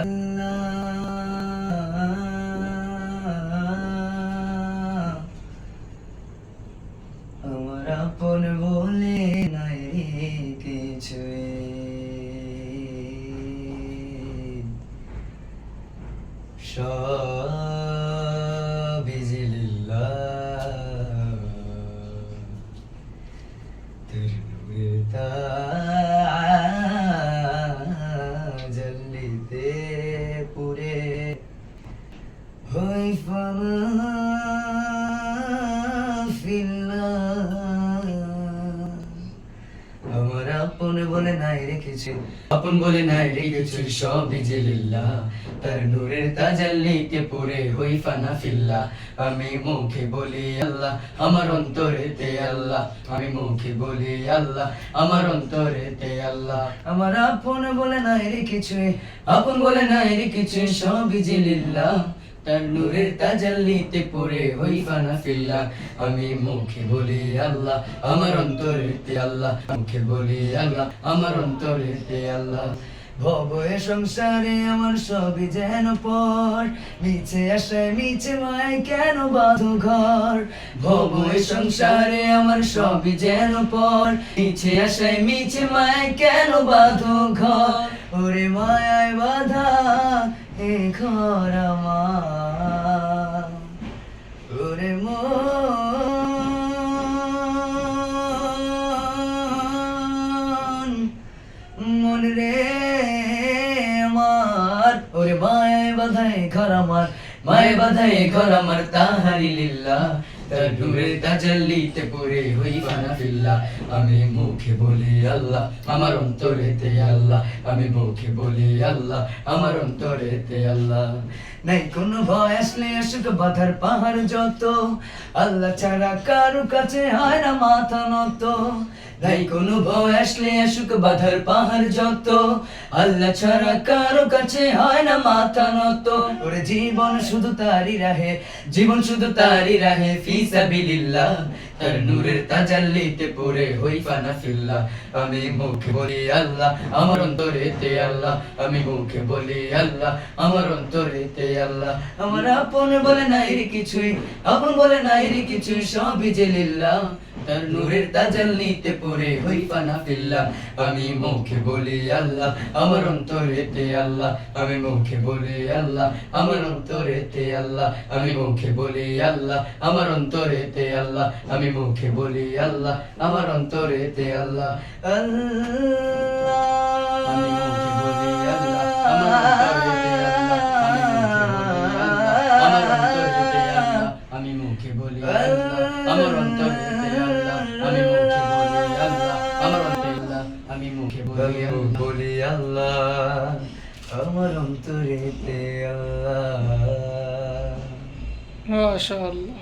আমার আপন বলে নাই কিছুই, সবই যে লিল্লাহ, তোর নূরের তাজাল্লিতে পুরে হই ফানা ফিল্লাহ। আমার আপন বলে নাই রেখেছি, আপন বলে নাই রেখেছি, সবই যে লিল্লাহ, তার নূরের তাজাল্লিতে পুরে হই ফানা ফিল্লাহ। আমি মুখে বলি আল্লাহ, আমার অন্তরেতে আল্লাহ, আমি মুখে বলি আল্লাহ, আমার অন্তরেতে আল্লাহ। আমার আপন বলে নাই রেখেছি, আপন বলে নাই রেখেছি, সবই যে লিল্লাহ, তার নূরের তাজাল্লিতে পড়ে হই ফানা ফিল্লাহ। আমি মুখে বলি আল্লাহ, আমার অন্তরেতে আল্লাহ, মুখে বলি আল্লাহ, আমার অন্তরেতে আল্লাহ। ভবে সংসারে আমার সবই যেন পর, মিছে আশায় মিছে মায় কেন বাঁধো ঘর। ভবে সংসারে আমার সবই যেন পর, মিছে আশায় মিছে মায় কেন বাঁধো ঘর। ওরে মায়ায় বাঁধা এ ঘর আমার, ওরে মন রে আমার, ওরে মায়ায় বাঁধায় ঘর আমার, মায়ে বাঁধায় ঘর আমার, তাহারি লিল্লাহ, তার নূরের তাজাল্লিতে পুরে হই ফানা ফিল্লাহ। আমি মুখে বলি আল্লাহ, আমার অন্তরেতে আল্লাহ, আমি মুখে বলি আল্লাহ, আমার অন্তরেতে আল্লাহ। নাই কোনো ভয় আসলে আসুক বাধার পাহাড় যত, আল্লাহ ছাড়া কারো কাছে হয় না মাথা নত। নাই কোনো ভয় আসলে আসুক বাধার পাহাড় যত, আল্লাহ ছাড়া কারো কাছে হয় না মাথা নত। ওরে জীবন শুধু তারই রাহে, জীবন শুধু তারই রাহে, ফি সাবিলিল্লাহ, তার নূরের তাজাল্লিতে পড়ে হই ফানা ফিল্লাহ। আমি মুখে বলি আল্লাহ, আমার অন্তরেতে আল্লাহ, আমি মুখে বলি আল্লাহ, আমার অন্তরেতে আল্লাহ। আমার আপন বলে নাই রে কিছুই, আপন বলে নাই রে কিছুই, সবই যে লিল্লাহ, তার নূরের তাজাল্লিতে পড়ে হই ফানা ফিল্লাহ। আমি মুখে বলি আল্লাহ, আমার অন্তরেতে আল্লাহ, আমি মুখে বলি আল্লাহ, আমার অন্তরেতে আল্লাহ, আমি মুখে বলি আল্লাহ, আমার অন্তরেতে আল্লাহ, আমি মুখে বলি আল্লাহ, আমার অন্তরেতে আল্লাহ। আমি মুখে বলি আল্লাহ, আমার অন্তরেতে আল্লাহ, আমি মুখে বলি আল্লাহ, আমার অন্তরেতে, আমি মুখে বলি আল্লাহ, আমার অন্তরেতে আল্লাহ। মাশাআল্লাহ।